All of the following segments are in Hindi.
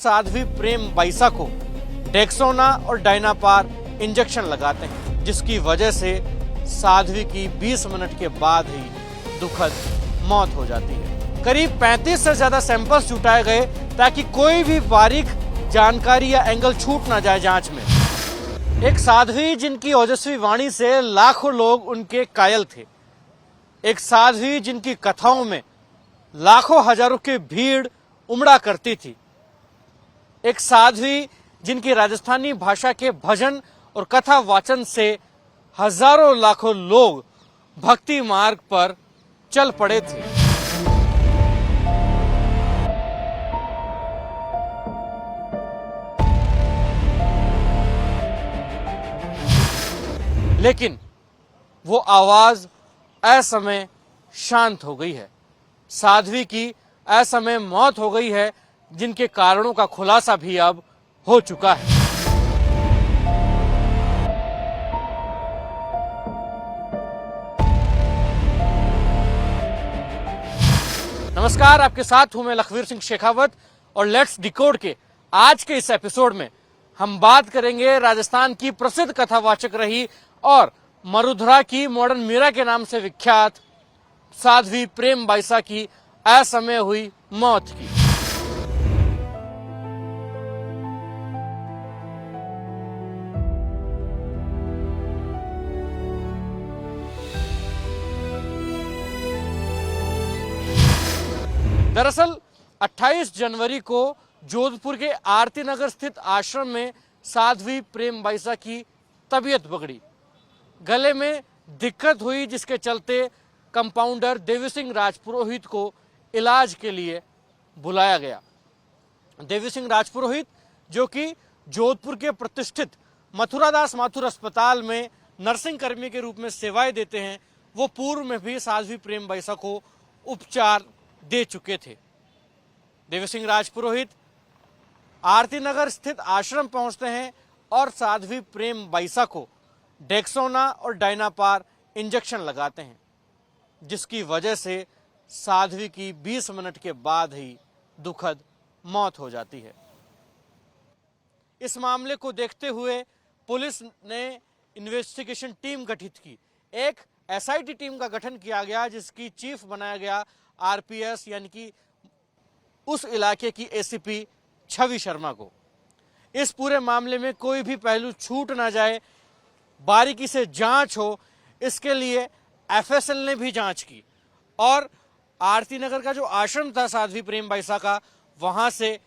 साध्वी प्रेम बाइसा को डेक्सोना और डायनापार इंजेक्शन लगाते हैं, जिसकी वजह से साध्वी की 20 मिनट के बाद ही दुखद मौत हो जाती है। करीब 35 से ज्यादा सैंपल्स जुटाए गए ताकि कोई भी बारीक जानकारी या एंगल छूट ना जाए जांच में। एक साध्वी जिनकी ओजस्वी वाणी से लाखों लोग उनके कायल थे, एक साध्वी जिनकी कथाओं में लाखों हजारों की भीड़ उमड़ा करती थी, एक साध्वी जिनकी राजस्थानी भाषा के भजन और कथा वाचन से हजारों लाखों लोग भक्ति मार्ग पर चल पड़े थे। लेकिन वो आवाज असमय शांत हो गई है। साध्वी की असमय मौत हो गई है, जिनके कारणों का खुलासा भी अब हो चुका है। नमस्कार, आपके साथ हूं मैं लखवीर सिंह शेखावत और लेट्स डिकोड के आज के इस एपिसोड में हम बात करेंगे राजस्थान की प्रसिद्ध कथावाचक रही और मरुधरा की मॉडर्न मीरा के नाम से विख्यात साध्वी प्रेम बाइसा की असमय हुई मौत की। दरअसल 28 जनवरी को जोधपुर के आरती नगर स्थित आश्रम में साध्वी प्रेम बाइसा की तबीयत बिगड़ी, गले में दिक्कत हुई, जिसके चलते कंपाउंडर देवी सिंह राजपुरोहित को इलाज के लिए बुलाया गया। देवी सिंह राजपुरोहित जो कि जोधपुर के प्रतिष्ठित मथुरादास माथुर अस्पताल में नर्सिंग कर्मी के रूप में सेवाएं देते हैं, वो पूर्व में भी साध्वी प्रेम बाइसा को उपचार दे चुके थे। देवी सिंह राजपुरोहित आरती नगर स्थित आश्रम पहुंचते हैं और साध्वी प्रेम बाइसा को डेक्सोना और डायनापार इंजेक्शन लगाते हैं, जिसकी वजह से साध्वी की 20 मिनट के बाद ही दुखद मौत हो जाती है। इस मामले को देखते हुए पुलिस ने इन्वेस्टिगेशन टीम गठित की। एक एसआईटी टीम का गठन किया गया, जिसकी चीफ बनाया गया आरपीएस यानी कि उस इलाके की एसीपी छवि शर्मा को। इस पूरे मामले में कोई भी पहलू छूट ना जाए, बारीकी से जांच हो, इसके लिए एफएसएल ने भी जांच की और आरती नगर का जो आश्रम था साध्वी प्रेम बाइसा का, वहां से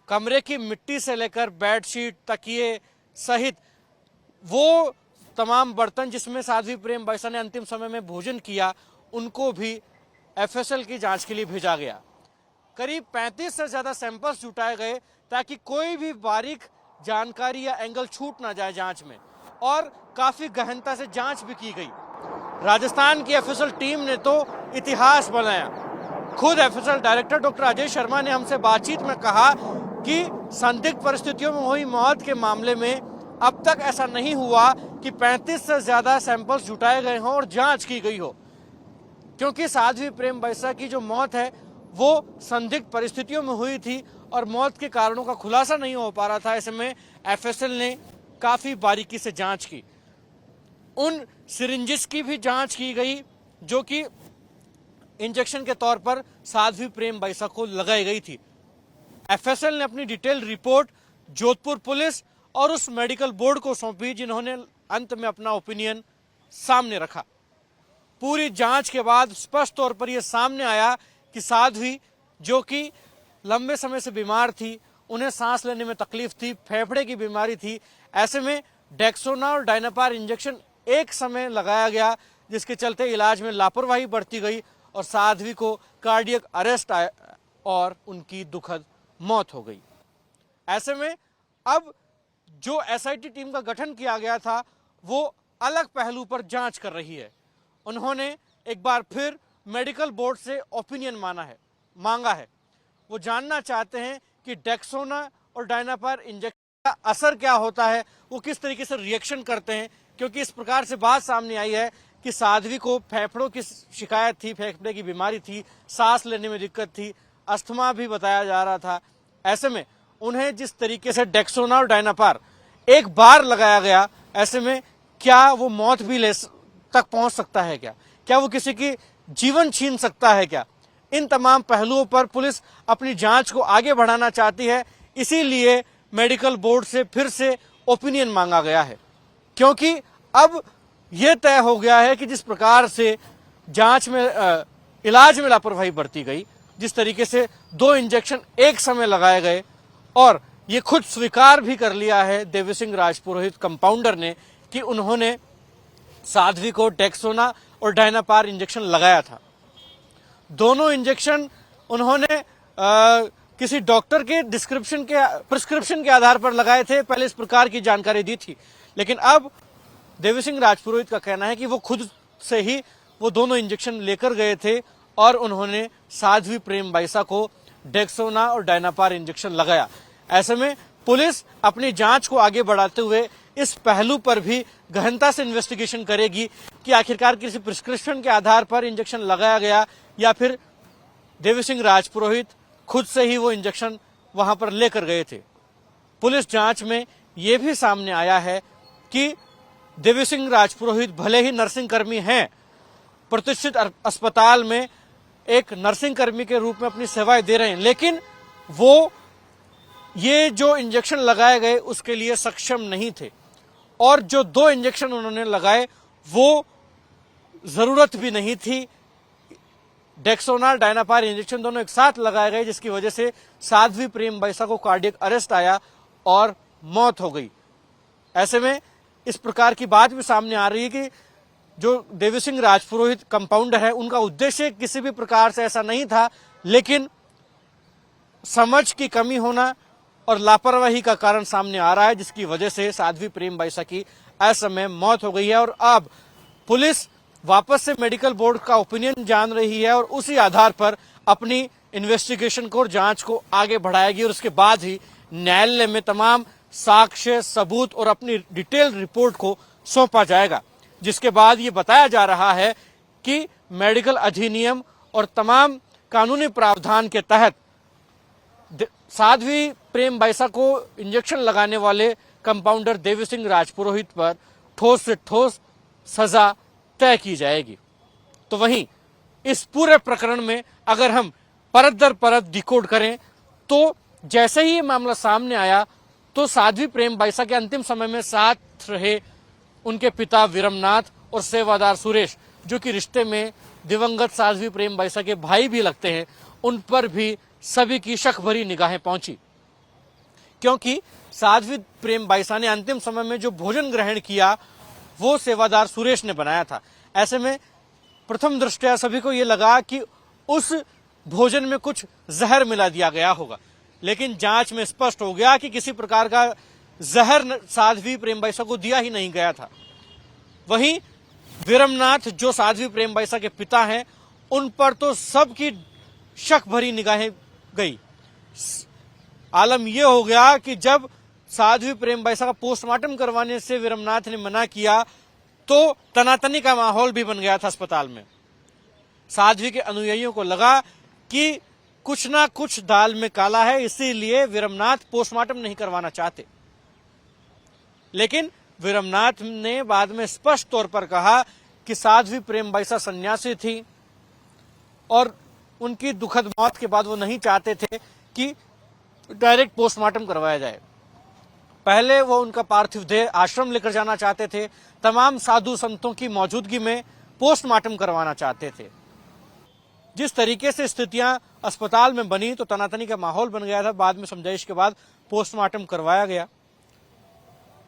कमरे की मिट्टी से लेकर बेडशीट, तकिए सहित वो तमाम बर्तन जिसमें साध्वी प्रेम बाइसा ने अंतिम समय में भोजन किया, उनको भी एफएसएल की जांच के लिए भेजा गया। करीब 35 से ज्यादा सैंपल्स जुटाए गए ताकि कोई भी बारीक जानकारी या एंगल छूट ना जाए जांच में, और काफी गहनता से जांच भी की गई। राजस्थान की एफएसएल टीम ने तो इतिहास बनाया। खुद FSL director doctor Ajay Sharma ने हमसे बातचीत में कहा कि संदिग्ध परिस्थितियों में हुई मौत के मामले में अब तक ऐसा नहीं हुआ कि 35 से ज्यादा सैंपल्स जुटाए गए हों और जांच की गई हो, क्योंकि साध्वी प्रेम बाइसा की जो मौत है वो संदिग्ध परिस्थितियों में हुई थी और मौत के कारणों का खुलासा नहीं हो पा रहा था। ऐसे में एफएसएल ने काफी बारीकी से जांच की। उन सिरिंजेस की भी जांच की गई जो कि इंजेक्शन के तौर पर साध्वी प्रेम बाइसा को लगाई गई थी। एफएसएल ने अपनी डिटेल रिपोर्ट जोधपुर पुलिस और उस मेडिकल बोर्ड को सौंपी, जिन्होंने अंत में अपना ओपिनियन सामने रखा। पूरी जांच के बाद स्पष्ट तौर पर यह सामने आया कि साध्वी जो कि लंबे समय से बीमार थी, उन्हें सांस लेने में तकलीफ थी, फेफड़े की बीमारी थी। ऐसे में डेक्सोना और डायनापार इंजेक्शन एक समय लगाया गया, जिसके चलते इलाज में लापरवाही बरती गई और साध्वी को कार्डियक अरेस्ट आया और उनकी दुखद मौत हो गई। ऐसे में अब जो एसआईटी टीम का गठन किया गया था, वो अलग पहलू पर जांच कर रही है। उन्होंने एक बार फिर मेडिकल बोर्ड से ओपिनियन मांगा है। वो जानना चाहते हैं कि डेक्सोना और डायनापार इंजेक्शन का असर क्या होता है, वो किस तरीके से रिएक्शन करते हैं, क्योंकि इस प्रकार से बात सामने आई है कि साध्वी को फेफड़ों की शिकायत थी, फेफड़े की बीमारी थी, सांस लेने में दिक्कत थी, अस्थमा भी बताया जा रहा था। ऐसे में उन्हें जिस तरीके से डेक्सोना और डायनापार एक बार लगाया गया, ऐसे में क्या वो मौत भी तक पहुंच सकता है क्या वो किसी की जीवन छीन सकता है क्या? इन तमाम पहलुओं पर पुलिस अपनी जांच को आगे बढ़ाना चाहती है। इसीलिए मेडिकल बोर्ड से फिर से ओपिनियन मांगा गया है, क्योंकि अब यह तय हो गया है कि जिस प्रकार से जांच में इलाज में लापरवाही बरती गई, जिस तरीके से 2 इंजेक्शन एक समय लगाए गए, और ये खुद स्वीकार भी कर लिया है देवी सिंह राजपुरोहित कंपाउंडर ने कि उन्होंने साध्वी को डेक्सोना और डायनापार इंजेक्शन लगाया था। दोनों इंजेक्शन उन्होंने किसी डॉक्टर के प्रिस्क्रिप्शन के आधार पर लगाए थे। पहले इस प्रकार की जानकारी दी थी, लेकिन अब देवी सिंह राजपुरोहित का कहना है कि वो खुद से ही वो दोनों इंजेक्शन लेकर गए थे और उन्होंने साध्वी प्रेम बाइसा को डेक्सोना और डायनापार इंजेक्शन लगाया। ऐसे में पुलिस अपनी जांच को आगे बढ़ाते हुए इस पहलू पर भी गहनता से इन्वेस्टिगेशन करेगी कि आखिरकार किसी प्रिस्क्रिप्शन के आधार पर इंजेक्शन लगाया गया या फिर देवी सिंह राजपुरोहित खुद से ही वो इंजेक्शन वहां पर लेकर गए थे। पुलिस जांच में ये भी सामने आया है कि देवी सिंह राजपुरोहित भले ही नर्सिंग कर्मी हैं, प्रतिष्ठित अस्पताल में एक नर्सिंग कर्मी के रूप में अपनी सेवाएं दे रहे हैं, लेकिन वो ये जो इंजेक्शन लगाए गए उसके लिए सक्षम नहीं थे, और जो 2 इंजेक्शन उन्होंने लगाए वो जरूरत भी नहीं थी। डेक्सोना डायनापार इंजेक्शन दोनों एक साथ लगाए गए, जिसकी वजह से साध्वी प्रेम बाइसा को कार्डियक अरेस्ट आया और मौत हो गई। ऐसे में इस प्रकार की बात भी सामने आ रही है कि जो देवी सिंह राजपुरोहित कंपाउंडर है, उनका उद्देश्य किसी भी प्रकार से ऐसा नहीं था, लेकिन समझ की कमी होना और लापरवाही का कारण सामने आ रहा है, जिसकी वजह से साध्वी प्रेम बाइसा की असमय मौत हो गई है। और अब पुलिस वापस से मेडिकल बोर्ड का ओपिनियन जान रही है और उसी आधार पर अपनी इन्वेस्टिगेशन को और जांच को आगे बढ़ाएगी, और उसके बाद ही न्यायालय में तमाम साक्ष्य, सबूत और अपनी डिटेल रिपोर्ट को सौंपा जाएगा, जिसके बाद ये बताया जा रहा है कि मेडिकल अधिनियम और तमाम कानूनी प्रावधान के तहत साध्वी प्रेम बाइसा को इंजेक्शन लगाने वाले कंपाउंडर देवी सिंह राजपुरोहित पर ठोस से ठोस सजा तय की जाएगी। तो वहीं इस पूरे प्रकरण में अगर हम परत दर परत डिकोड करें तो जैसे ही ये मामला सामने आया तो साध्वी प्रेम बाइसा के अंतिम समय में साथ रहे उनके पिता विरमनाथ और सेवादार सुरेश, जो कि रिश्ते में दिवंगत साध्वी प्रेम बाइसा के भाई भी लगते हैं, उन पर भी सभी की शक भरी निगाहें पहुंची, क्योंकि साध्वी प्रेम बाइसा ने अंतिम समय में जो भोजन ग्रहण किया वो सेवादार सुरेश ने बनाया था। ऐसे में प्रथम दृष्टया सभी को ये लगा कि उस भोजन में कुछ जहर मिला दिया गया होगा, लेकिन जांच में स्पष्ट हो गया कि किसी प्रकार का जहर साध्वी प्रेम बाइसा को दिया ही नहीं गया था। वहीं विरमनाथ जो साध्वी प्रेम बाइसा के पिता हैं, उन पर तो सबकी शक भरी निगाहें गई। आलम यह हो गया कि जब साध्वी प्रेम बाइसा का पोस्टमार्टम करवाने से विरमनाथ ने मना किया तो तनातनी का माहौल भी बन गया था अस्पताल में। साध्वी के अनुयायियों को लगा कि कुछ ना कुछ दाल में काला है, इसीलिए विरमनाथ पोस्टमार्टम नहीं करवाना चाहते। लेकिन विरमनाथ ने बाद में स्पष्ट तौर पर कहा कि साध्वी प्रेम बाइसा सन्यासी थी और उनकी दुखद मौत के बाद वो नहीं चाहते थे कि डायरेक्ट पोस्टमार्टम करवाया जाए। पहले वो उनका पार्थिव देह आश्रम लेकर जाना चाहते थे, तमाम साधु संतों की मौजूदगी में पोस्टमार्टम करवाना चाहते थे। जिस तरीके से स्थितियां अस्पताल में बनी तो तनातनी का माहौल बन गया था। बाद में समझाइश के बाद पोस्टमार्टम करवाया गया।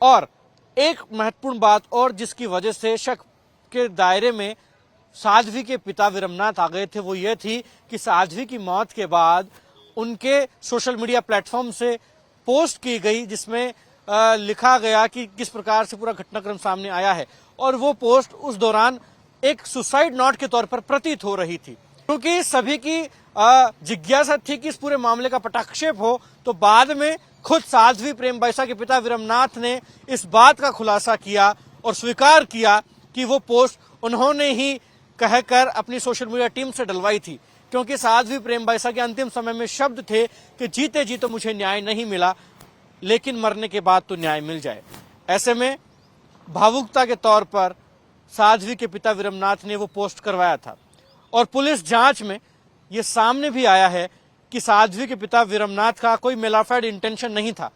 और एक महत्वपूर्ण बात और जिसकी वजह से शक के दायरे में साध्वी के पिता विरमनाथ आ गए थे, वो ये थी कि साध्वी की मौत के बाद उनके सोशल मीडिया प्लेटफॉर्म से पोस्ट की गई, जिसमें लिखा गया कि किस प्रकार से पूरा घटनाक्रम सामने आया है, और वो पोस्ट उस दौरान एक सुसाइड नोट के तौर पर प्रतीत हो रही थी। क्योंकि सभी की जिज्ञासा थी कि इस पूरे मामले का पटाक्षेप हो, तो बाद में खुद साध्वी प्रेम बाइसा के पिता विरमनाथ ने इस बात का खुलासा किया और स्वीकार किया कि वो पोस्ट उन्होंने ही कहकर अपनी सोशल मीडिया टीम से डलवाई थी, क्योंकि साध्वी प्रेम बैसा के अंतिम समय में शब्द थे कि जीते जी तो मुझे न्याय नहीं मिला, लेकिन मरने के बाद तो न्याय मिल जाए। ऐसे में भावुकता के तौर पर साध्वी के पिता विरमनाथ ने वो पोस्ट करवाया था और पुलिस जांच में ये सामने भी आया है कि साध्वी के पिता विरमनाथ का कोई मेलाफाइड इंटेंशन नहीं था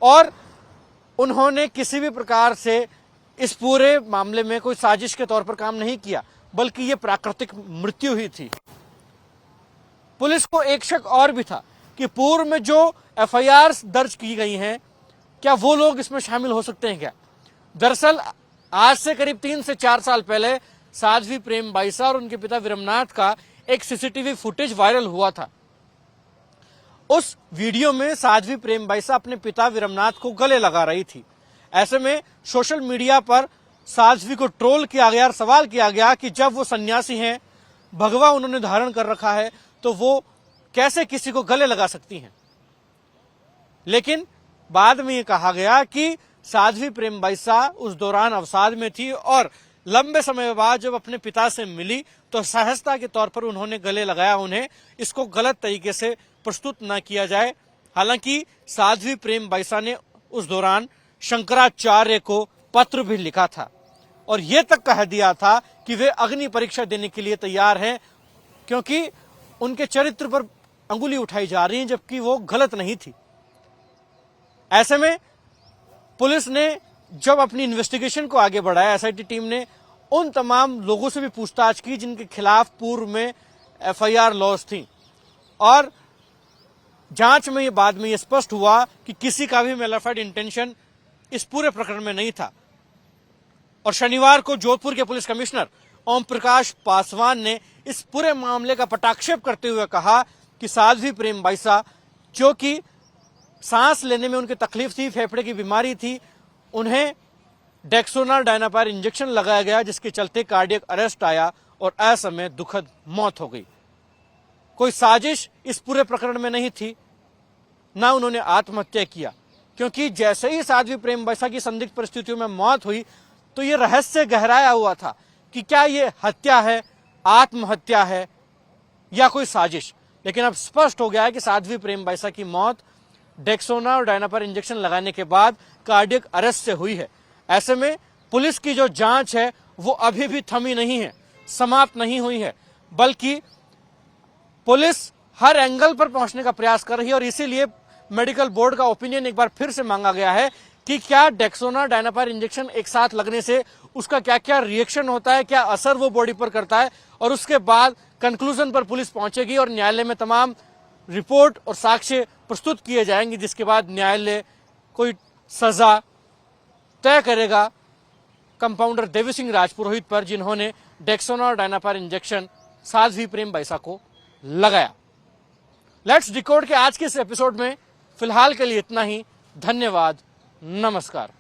और उन्होंने किसी भी प्रकार से इस पूरे मामले में कोई साजिश के तौर पर काम नहीं किया, बल्कि ये प्राकृतिक मृत्यु ही थी। पुलिस को एक शक और भी था कि पूर्व में जो एफआईआर दर्ज की गई हैं, क्या वो लोग इसमें शामिल हो सकते हैं क्या? दरअसल आज से करीब 3 से 4 साल पहले साध्वी प्रेम बैसा और उनके पिता विरमनाथ का एक सीसीटीवी फुटेज वायरल हुआ था। उस वीडियो में साध्वी प्रेम बैसा अपने पिता विरमनाथ को गले लगा रही थी। ऐसे में सोशल मीडिया पर साध्वी को ट्रोल किया गया और सवाल किया गया कि जब वो सन्यासी हैं, भगवा उन्होंने धारण कर रखा है, तो वो कैसे किसी को गले लगा सकती हैं। लेकिन बाद में ये कहा गया कि साध्वी प्रेम बैसा उस दौरान अवसाद में थी और लंबे समय बाद जब अपने पिता से मिली तो सहजता के तौर पर उन्होंने गले लगाया उन्हें। इसको गलत तरीके से प्रस्तुत न किया जाए। हालांकि साध्वी प्रेम बैसा ने उस दौरान शंकराचार्य को पत्र भी लिखा था और यह तक कह दिया था कि वे अग्नि परीक्षा देने के लिए तैयार हैं, क्योंकि उनके चरित्र पर अंगुली उठाई जा रही है, जबकि वो गलत नहीं थी। ऐसे में पुलिस ने जब अपनी इन्वेस्टिगेशन को आगे बढ़ाया, एसआईटी टीम ने उन तमाम लोगों से भी पूछताछ की जिनके खिलाफ पूर्व में एफआईआर लॉज थी और जांच में ये बाद में ये स्पष्ट हुआ कि किसी का भी मेलाफाइड इंटेंशन इस पूरे प्रकरण में नहीं था। और शनिवार को जोधपुर के पुलिस कमिश्नर ओम प्रकाश पासवान ने इस पूरे मामले का पटाक्षेप करते हुए कहा कि साध्वी प्रेम बैसा, जो कि सांस लेने में उनकी तकलीफ थी, फेफड़े की बीमारी थी, उन्हें डेक्सोना डायनापायर इंजेक्शन लगाया गया, जिसके चलते कार्डियक अरेस्ट आया और असमय दुखद मौत हो गई। कोई साजिश इस पूरे प्रकरण में नहीं थी, ना उन्होंने आत्महत्या किया, क्योंकि जैसे ही साध्वी प्रेम बैसा की संदिग्ध परिस्थितियों में मौत हुई तो ये रहस्य गहराया हुआ था कि क्या ये हत्या है, आत्महत्या है या कोई साजिश। लेकिन अब स्पष्ट हो गया है कि साध्वी प्रेम बैसा की मौत डेक्सोना और डायनापायर इंजेक्शन लगाने के बाद कार्डियक अरेस्ट से हुई है। ऐसे में पुलिस की जो जांच है वो अभी भी थमी नहीं है, समाप्त नहीं हुई है, बल्कि पुलिस हर एंगल पर पहुंचने का प्रयास कर रही है और इसीलिए मेडिकल बोर्ड का ओपिनियन एक बार फिर से मांगा गया है कि क्या डेक्सोना डायनापायर इंजेक्शन एक साथ लगने से उसका क्या क्या रिएक्शन होता है, क्या असर वो बॉडी पर करता है, और उसके बाद कंक्लूजन पर पुलिस पहुंचेगी और न्यायालय में तमाम रिपोर्ट और साक्ष्य प्रस्तुत किए जाएंगे, जिसके बाद न्यायालय कोई सजा तय करेगा कंपाउंडर देवी सिंह राजपुरोहित पर, जिन्होंने डेक्सोना और डायनापायर इंजेक्शन साध्वी प्रेम बैसा को लगाया। लेट्स डिकोड के आज के इस एपिसोड में फिलहाल के लिए इतना ही। धन्यवाद, नमस्कार।